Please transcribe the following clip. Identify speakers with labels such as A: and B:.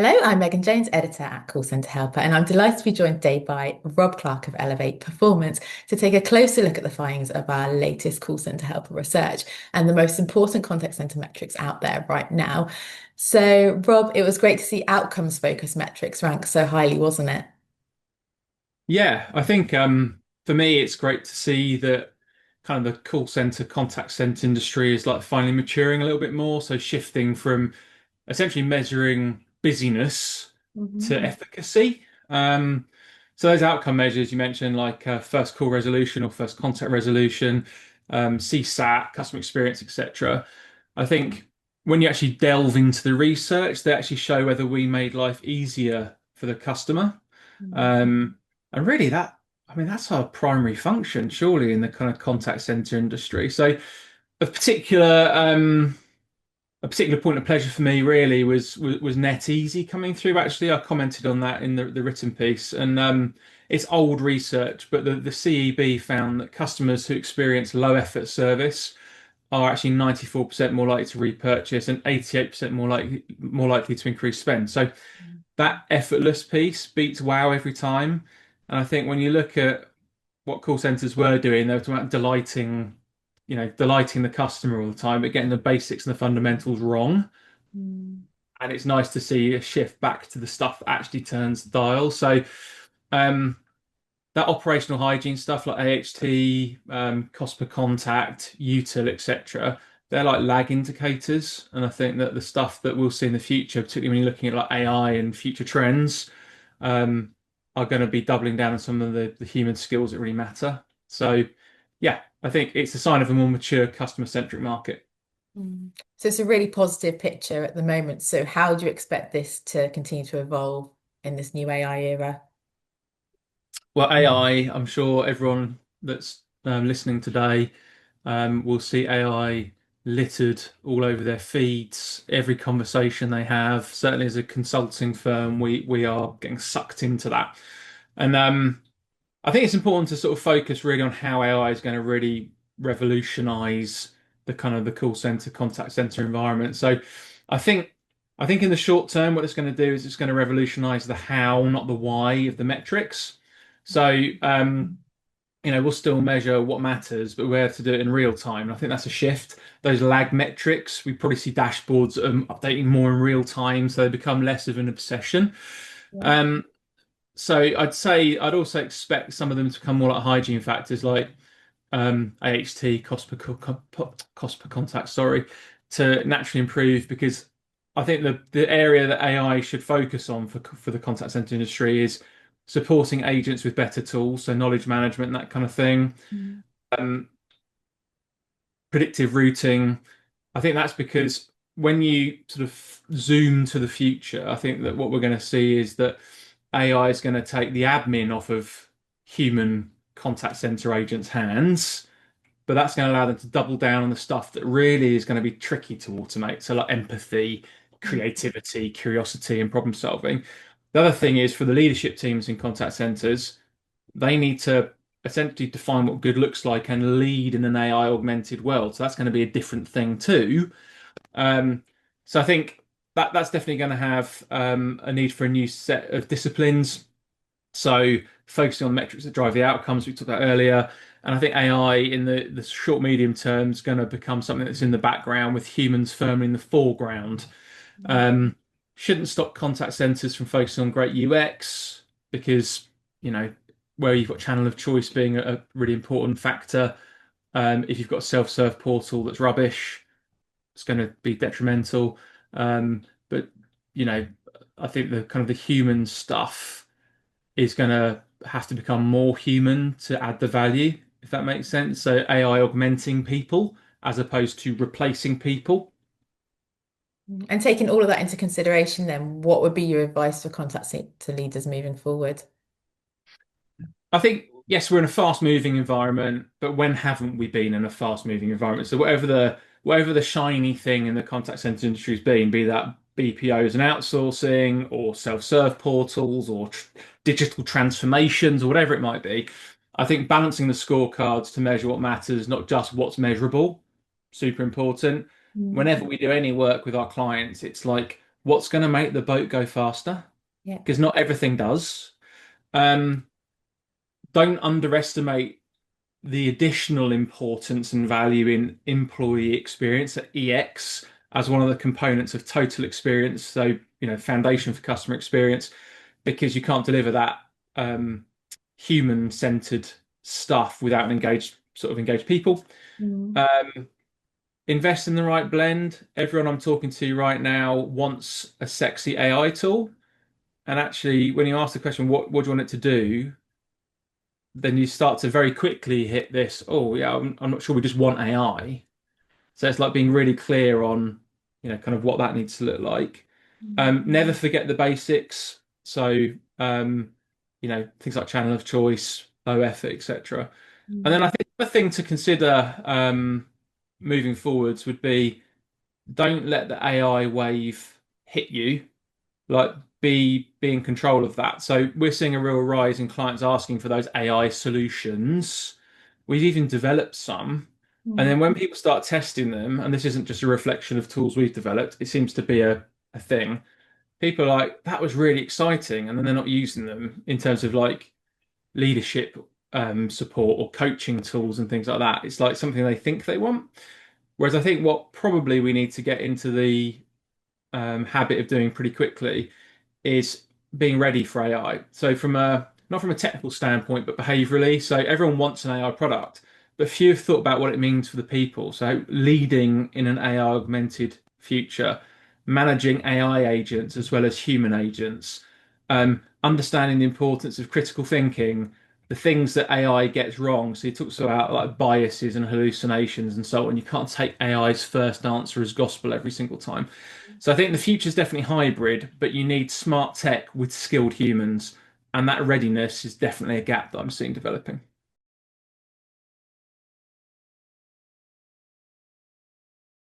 A: Hello, I'm Megan Jones, editor at Call Centre Helper, and I'm delighted to be joined today by Rob Clarke of Elev-8 Performance to take a closer look at the findings of our latest Call Centre Helper research and the most important contact centre metrics out there right now. So, Rob, it was great to see outcomes focused metrics rank so highly, wasn't it?
B: Yeah, I think for me it's great to see that kind of the call center, contact center industry is like finally maturing a little bit more. So shifting from essentially measuring busyness to
A: Mhm.
B: efficacy. So those outcome measures you mentioned, like first call resolution or first contact resolution, CSAT, customer experience, etc. I think when you actually delve into the research, they actually show whether we made life easier for the customer. Um, and really I mean, that's our primary function, surely, in the kind of contact center industry. So a particular point of pleasure for me really was Net Easy coming through. Actually, I commented on that in the written piece, and it's old research, but the CEB found that customers who experience low effort service are actually 94% more likely to repurchase and 88% more likely to increase spend. So that effortless piece beats wow every time. And I think when you look at what call centers were doing, they were talking about delighting the customer all the time, but getting the basics and the fundamentals wrong.
A: Mm.
B: And it's nice to see a shift back to the stuff that actually turns the dial. So um, that operational hygiene stuff like AHT, cost per contact, util, etc., they're like lag indicators. And I think that the stuff that we'll see in the future, particularly when you're looking at like AI and future trends, um, are going to be doubling down on some of the human skills that really matter. So, yeah, I think it's a sign of a more mature customer-centric market.
A: Mm. So it's a really positive picture at the moment. So how do you expect this to continue to evolve in this new AI era?
B: Well, AI, I'm sure everyone that's listening today will see AI littered all over their feeds, every conversation they have. Certainly, as a consulting firm, we are getting sucked into that. And I think it's important to sort of focus really on how AI is going to really revolutionize the kind of the call center, contact center environment. So I think I think in the short term, what it's going to do is it's going to revolutionize the how, not the why of the metrics. So we'll still measure what matters, but we're able to do it in real time. And I think that's a shift. Those lag metrics, we probably see dashboards updating more in real time, so they become less of an obsession.
A: Yeah.
B: Um, so I'd also expect some of them to become more like hygiene factors, like AHT, cost per contact, sorry, to naturally improve because I think the area that AI should focus on for the contact center industry is supporting agents with better tools, so knowledge management, that kind of thing.
A: Mm.
B: Um, Predictive routing. I think that's because when you sort of zoom to the future, I think that what we're going to see is that AI is going to take the admin off of human contact center agents' hands, but that's going to allow them to double down on the stuff that really is going to be tricky to automate. So, like empathy, creativity, curiosity, and problem solving. The other thing is for the leadership teams in contact centers, they need to essentially define what good looks like and lead in an AI augmented world. So that's going to be a different thing too. Um, so I think that's definitely going to have a need for a new set of disciplines. So focusing on the metrics that drive the outcomes we talked about earlier. And I think AI in the short medium term is going to become something that's in the background with humans firmly in the foreground. Um, shouldn't stop contact centers from focusing on great UX because, you know, where you've got channel of choice being a really important factor. If you've got a self-serve portal that's rubbish, it's going to be detrimental. But, you know, I think the kind of the human stuff is going to have to become more human to add the value, if that makes sense. So AI augmenting people as opposed to replacing people.
A: And taking all of that into consideration, then what would be your advice for contact center leaders moving forward?
B: I think, yes, we're in a fast-moving environment, but when haven't we been in a fast-moving environment? So whatever the shiny thing in the contact center industry has been, be that BPOs and outsourcing or self-serve portals or digital transformations or whatever it might be, I think balancing the scorecards to measure what matters, not just what's measurable, super important.
A: Mm.
B: Whenever we do any work with our clients, it's like, what's going to make the boat go faster,
A: Yeah.
B: because not everything does. Um, don't underestimate the additional importance and value in employee experience at EX as one of the components of total experience. So, foundation for customer experience, because you can't deliver that human-centered stuff without an engaged people.
A: Mm.
B: Um, invest in the right blend. Everyone I'm talking to right now wants a sexy AI tool. And actually, when you ask the question, what do you want it to do? Then you start to very quickly hit this, oh, yeah, I'm not sure we just want AI. So it's like being really clear on, kind of what that needs to look like. Never forget the basics. So, um, things like channel of choice, low effort, etc. And then
A: Mm.
B: I think the thing to consider moving forwards would be don't let the AI wave hit you. Like be in control of that. So we're seeing a real rise in clients asking for those AI solutions. We've even developed some. And
A: Mm.
B: then when people start testing them, and this isn't just a reflection of tools we've developed, it seems to be a thing. People are like, that was really exciting, and then they're not using them in terms of like leadership support or coaching tools and things like that. It's like something they think they want. Whereas I think what probably we need to get into the habit of doing pretty quickly is being ready for AI. So from a not from a technical standpoint, but behaviorally. So everyone wants an AI product, but few have thought about what it means for the people. So leading in an AI augmented future, managing AI agents as well as human agents, understanding the importance of critical thinking, the things that AI gets wrong. So he talks about like biases and hallucinations and so on. You can't take AI's first answer as gospel every single time. So I think the future is definitely hybrid, but you need smart tech with skilled humans, and that readiness is definitely a gap that I'm seeing developing.